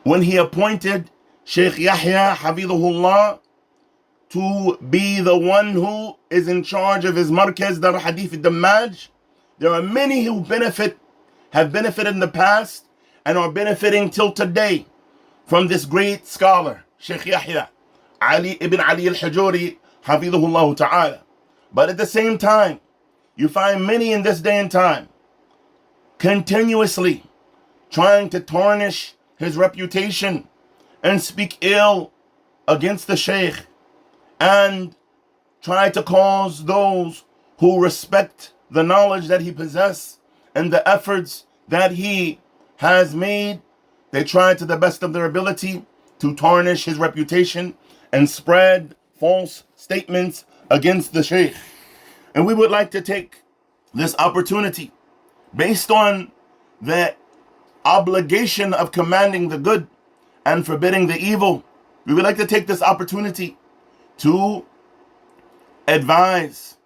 when he appointed Sheikh Yahya, Hafidhahullah, to be the one who is in charge of his Markaz Dar Hadith al-Dammaj, there are many who have benefited in the past and are benefiting till today from this great scholar, Sheikh Yahya, Ali ibn Ali al-Hajuri, Hafidhahullah ta'ala. But at the same time, you find many in this day and time continuously trying to tarnish his reputation and speak ill against the Sheikh and try to cause those who respect the knowledge that he possesses and the efforts that he has made, they try to the best of their ability to tarnish his reputation and spread false statements against the Sheikh. And we would like to take this opportunity, based on the obligation of commanding the good and forbidding the evil, we would like to take this opportunity to advise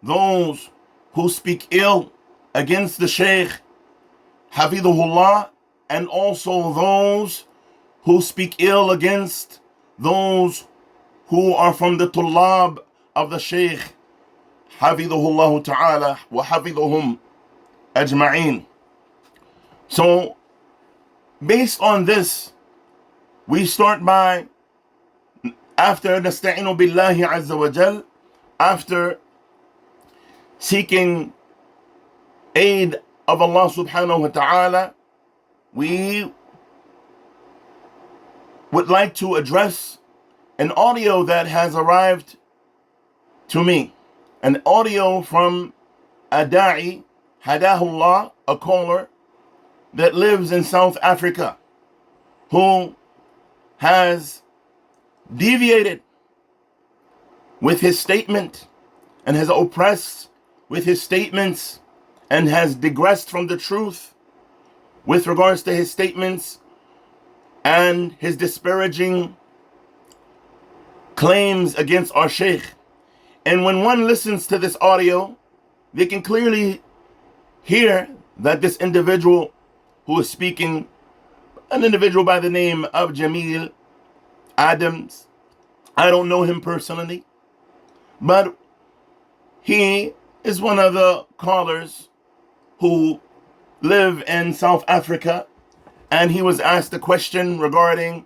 those who speak ill against the Shaykh, Hafidhahullah, and also those who speak ill against those who are from the Tullab of the Shaykh, Hafidhahullah ta'ala, wa hafidhahum ajma'een. So, based on this, we start by, after nasta'inu billahi azza wa jal, after seeking aid of Allah subhanahu wa ta'ala, we would like to address an audio that has arrived to me. An audio from a da'i, hadahullah, a caller that lives in South Africa, who has deviated with his statement and has oppressed with his statements and has digressed from the truth with regards to his statements and his disparaging claims against our Shaykh. And when one listens to this audio, they can clearly hear that this individual who is speaking, an individual by the name of Jamil Adams, I don't know him personally, but he is one of the callers who live in South Africa, and he was asked a question regarding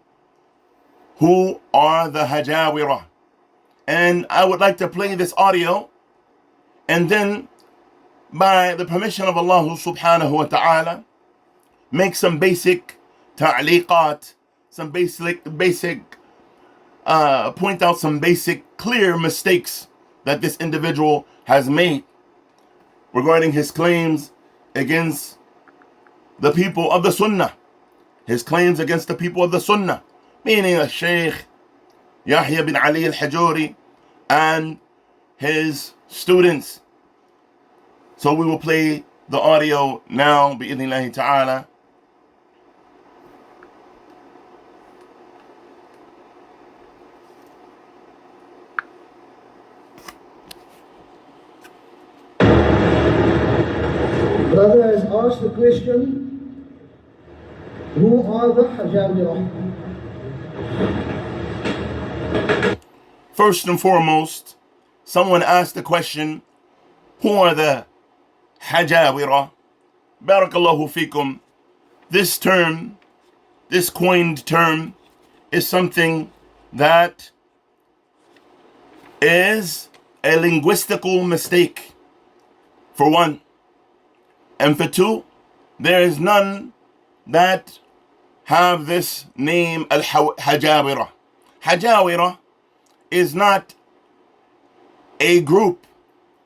who are the Hajawira. And I would like to play this audio, and then by the permission of Allah subhanahu wa ta'ala, make some basic ta'liqat, some basic point out some basic clear mistakes that this individual has made regarding his claims against the people of the Sunnah. His claims against the people of the Sunnah, meaning a Shaykh Yahya bin Ali al-Hajuri and his students. So we will play the audio now, bi'idhnillahi ta'ala. Brother has asked the question, who are the Hajawira? First and foremost, someone asked the question, who are the Hajawira? Barakallahu fikum. This term, this coined term, is something that is a linguistical mistake, for one. And for two, there is none that have this name al-Hajawira. Hajawira is not a group.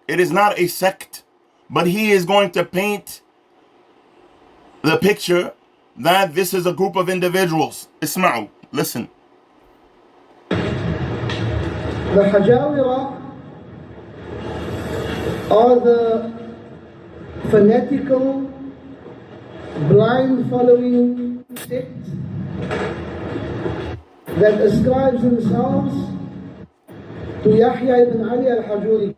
It is not a sect. But he is going to paint the picture that this is a group of individuals. Isma'u, listen. The Hajawira are the fanatical, blind following sect that ascribes themselves to Yahya ibn Ali al-Hajuri.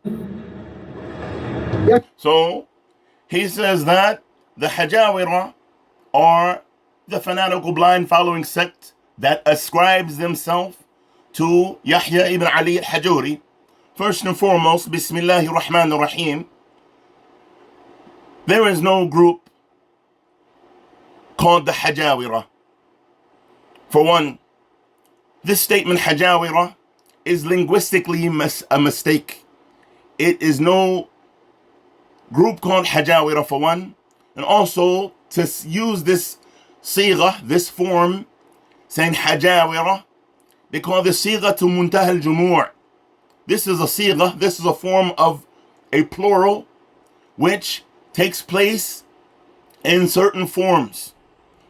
So he says that the Hajawira are the fanatical blind following sect that ascribes themselves to Yahya ibn Ali al-Hajuri, first and foremost, Bismillahir Rahmanir Rahim, there is no group called the Hajawira. For one, this statement Hajawira is linguistically a mistake. It is no group called Hajawira, for one. And also, to use this sigha, this form, saying Hajawira, they call this sigha to muntah al-jumu'ah. This is a sigha, this is a form of a plural which takes place in certain forms.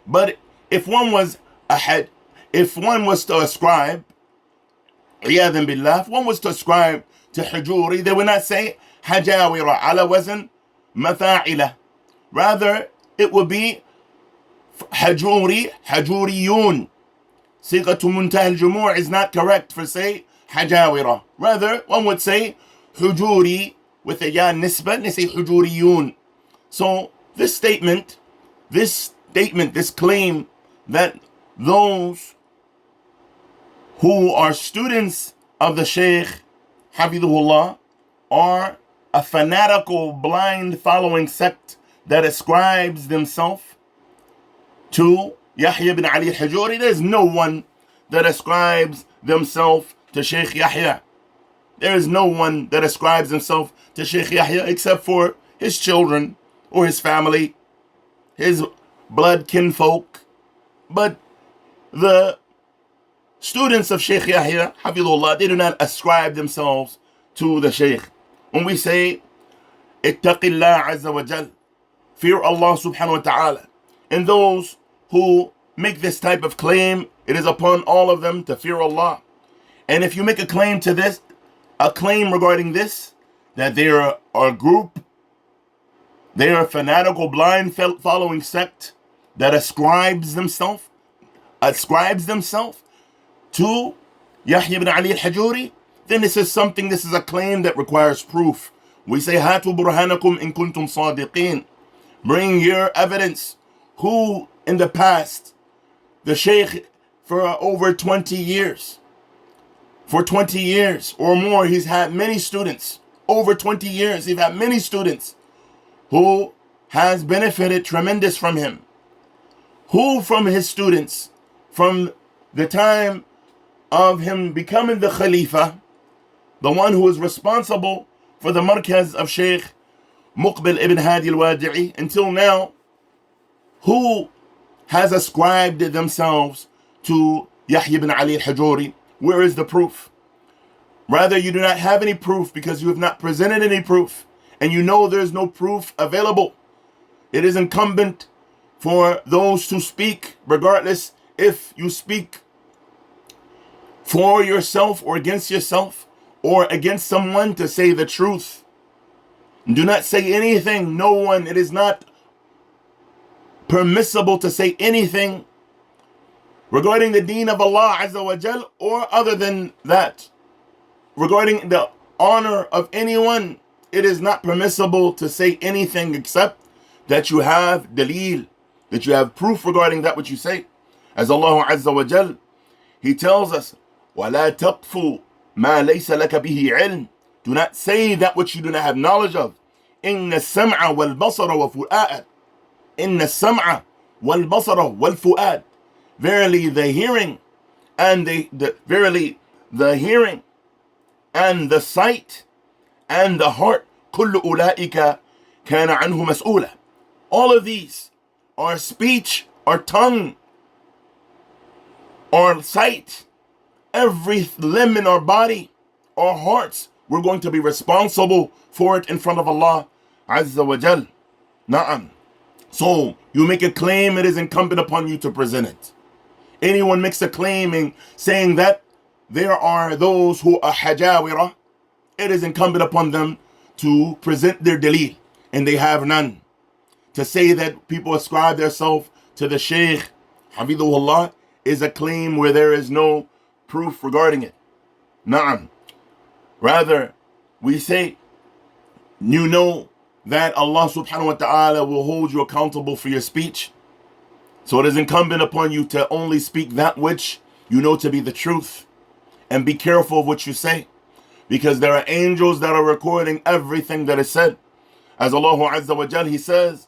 But if one was to ascribe, iyadhan billah, if one was to ascribe to hajuri, they would not say hajawira ala wazn matha'ila. Rather, it would be hajuri, hajuriyun. Sighatu muntah al-jumu'ah is not correct for say hajawira. Rather, one would say hujuri with a ya nisbah, they say hujuriyun. So this statement, this claim that those who are students of the Shaykh, Hafidhullah, are a fanatical, blind following sect that ascribes themselves to Yahya ibn Ali al-Hajuri. There's no one that ascribes themselves to Shaykh Yahya. There is no one that ascribes himself to Shaykh Yahya except for his children or his family, his blood kinfolk. But the students of Shaykh Yahya, Hafidhullah, they do not ascribe themselves to the Shaykh. When we say, Ittaqillah Azza wa Jal, fear Allah subhanahu wa ta'ala, and those who make this type of claim, it is upon all of them to fear Allah. And if you make a claim to this, a claim regarding this, that they are a group, they are a fanatical, blind following sect that ascribes themselves to Yahya ibn Ali al-Hajuri, then this is a claim that requires proof. We say, Hatu burhanakum in kuntum sadiqeen. Bring your evidence. Who in the past, the Shaykh for over 20 years, for 20 years or more, he's had many students. Over 20 years, he's had many students who has benefited tremendous from him. Who from his students, from the time of him becoming the Khalifa, the one who was responsible for the markaz of Shaykh Muqbil ibn Hadi al-Wadi'i until now, who has ascribed themselves to Yahya ibn Ali al-Hajuri? Where is the proof? Rather, you do not have any proof because you have not presented any proof, and you know there's no proof available. It is incumbent for those to speak, regardless if you speak for yourself or against yourself or against someone, to say the truth. Do not say anything. No one. It is not permissible to say anything regarding the deen of Allah Azza wa Jal or other than that. Regarding the honor of anyone, it is not permissible to say anything except that you have daleel, that you have proof regarding that which you say. As Allah Azza wa Jal, He tells us, وَلَا تَقْفُ مَا لَيْسَ لَكَ بِهِ عِلْمٍ. Do not say that which you do not have knowledge of. إِنَّ السَّمْعَ وَالْبَصَرَ وَفُؤَادَ. إِنَّ السَّمْعَ وَالْبَصَرَ وَالْفُؤَادَ. Verily the hearing and the hearing and the sight and the heart, كُلُّ أُولَئِكَ كَانَ عَنْهُ مَسْئُولًا. All of these, our speech, our tongue, our sight, every limb in our body, our hearts, we're going to be responsible for it in front of Allah Azza wa Jal. Na'am. So, you make a claim, it is incumbent upon you to present it. Anyone makes a claim saying that there are those who are hajawira, it is incumbent upon them to present their daleel, and they have none. To say that people ascribe themselves to the Shaykh, Hafidhullah, is a claim where there is no proof regarding it. Na'am. Rather, we say, you know that Allah subhanahu wa ta'ala will hold you accountable for your speech. So it is incumbent upon you to only speak that which you know to be the truth, and be careful of what you say, because there are angels that are recording everything that is said. As Allah Azza wa Jal, He says,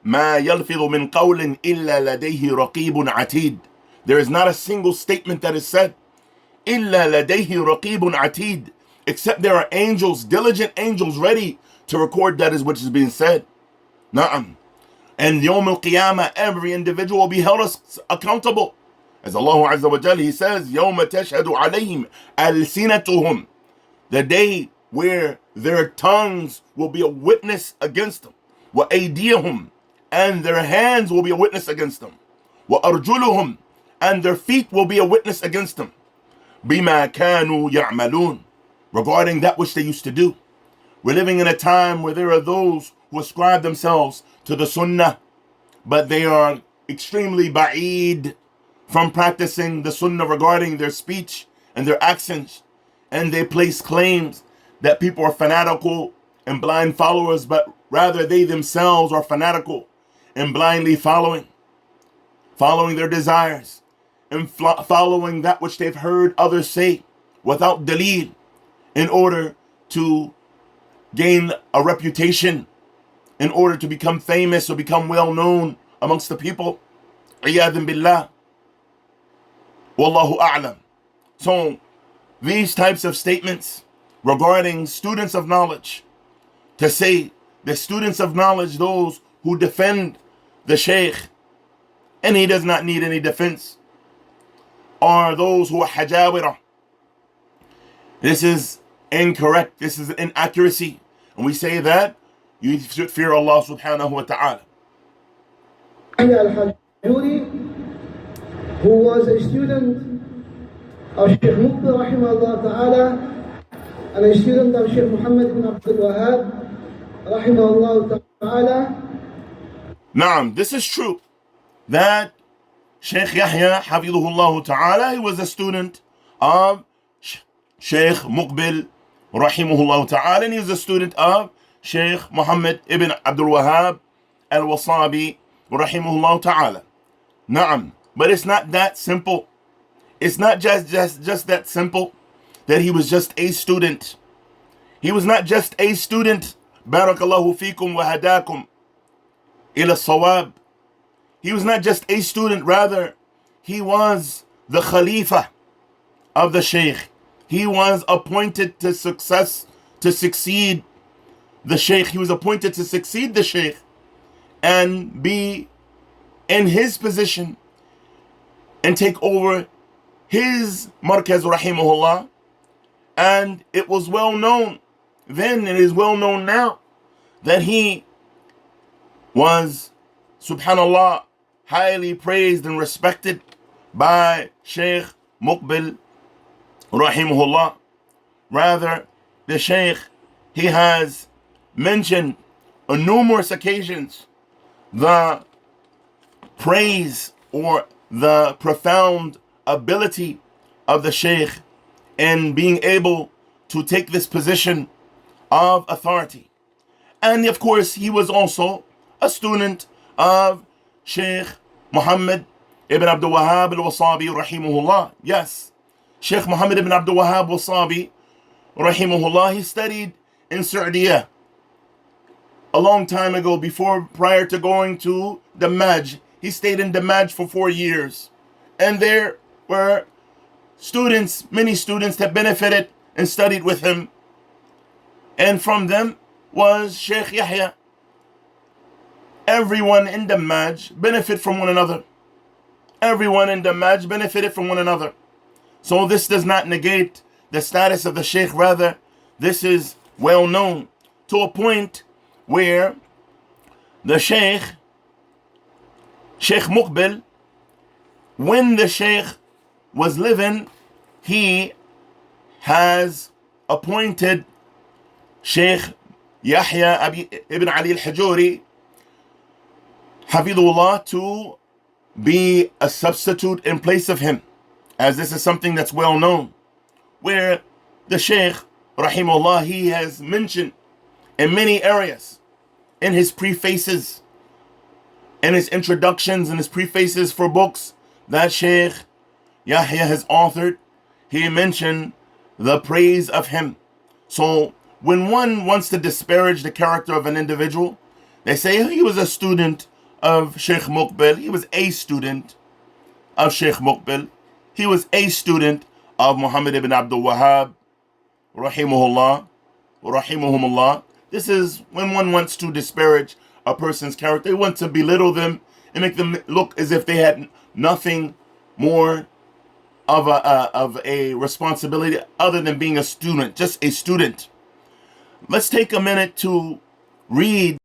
ما يلفظ من قول إلا لديه رقيب عتيد. There is not a single statement that is said, إلا لديه رقيب عتيد, except there are angels, diligent angels, ready to record that is which is being said. Na'am. And Yawm al-Qiyamah, every individual will be held accountable. As Allah Azza wa Jalla, He says, يَوْمَ تَشْهَدُ عَلَيْهِمْ أَلْسِنَتُهُم, the day where their tongues will be a witness against them. وَأَيْدِيَهُمْ, and their hands will be a witness against them. وَأَرْجُلُهُمْ, and their feet will be a witness against them. بِمَا كَانُوا يَعْمَلُونَ, regarding that which they used to do. We're living in a time where there are those who ascribe themselves to the sunnah, but they are extremely ba'id from practicing the sunnah regarding their speech and their actions. And they place claims that people are fanatical and blind followers, but rather they themselves are fanatical and blindly following their desires and following that which they've heard others say without dalil, in order to gain a reputation, in order to become famous or become well known amongst the people. Iyadhan billah. Wallahu a'lam. So these types of statements regarding students of knowledge, to say the students of knowledge, those who defend the Shaykh, and he does not need any defense, are those who are hajawira. This is incorrect. This is an inaccuracy. And we say that you should fear Allah subhanahu wa ta'ala. Yahya al-hajuri, who was a student of Sheikh Mundhir rahimahullah ta'ala, and a student of Sheikh Muhammad ibn Abdul Wahhab rahimahullah ta'ala. Naam, this is true, that Sheikh Yahya hafidhahullah ta'ala, he was a student of Sheikh Muqbil rahimahullah ta'ala, and he was a student of Sheikh Muhammad ibn Abdul Wahhab al-Wasabi rahimahullah ta'ala. Naam, but it's not that simple. It's not just that simple, that he was just a student. He was not just a student. Barakallahu fikum wa hadakum ila sawab. He was not just a student, rather he was the Khalifa of the Shaykh. He was appointed to succeed the Shaykh. He was appointed to succeed the Shaykh and be in his position and take over his markaz rahimahullah. And it was well known then, it is well known now, that he was, subhanallah, highly praised and respected by Shaykh Muqbil rahimahullah. Rather, the Shaykh, he has mentioned on numerous occasions the praise or the profound ability of the Shaykh in being able to take this position of authority. And of course, he was also a student of Sheikh Muhammad ibn Abdul Wahhab al-Wasabi rahimahullah. Yes, Sheikh Muhammad ibn Abdul Wahhab al-Wasabi rahimahullah, he studied in Saudiya a long time ago, prior to going to Damaj. He stayed in Damaj for 4 years. And there were students, many students that benefited and studied with him. And from them was Sheikh Yahya. Everyone in Damaj benefit from one another. Everyone in Damaj benefited from one another. So this does not negate the status of the Shaykh. Rather, this is well known to a point where the Shaykh Muqbil, when the Shaykh was living, he has appointed Sheikh Yahya ibn Ali al-Hajuri hafidhullah to be a substitute in place of him, as this is something that's well known, where the Shaykh rahimahullah, he has mentioned in many areas, in his prefaces in his introductions and his prefaces for books that Sheikh Yahya has authored, he mentioned the praise of him. So when one wants to disparage the character of an individual, they say he was a student of Sheikh Muqbil. He was a student of Sheikh Muqbil. He was a student of Muhammad ibn Abdul Wahhab, rahimahullah, rahimahumullah. This is when one wants to disparage a person's character. They want to belittle them and make them look as if they had nothing more of a responsibility other than being a student, just a student. Let's take a minute to read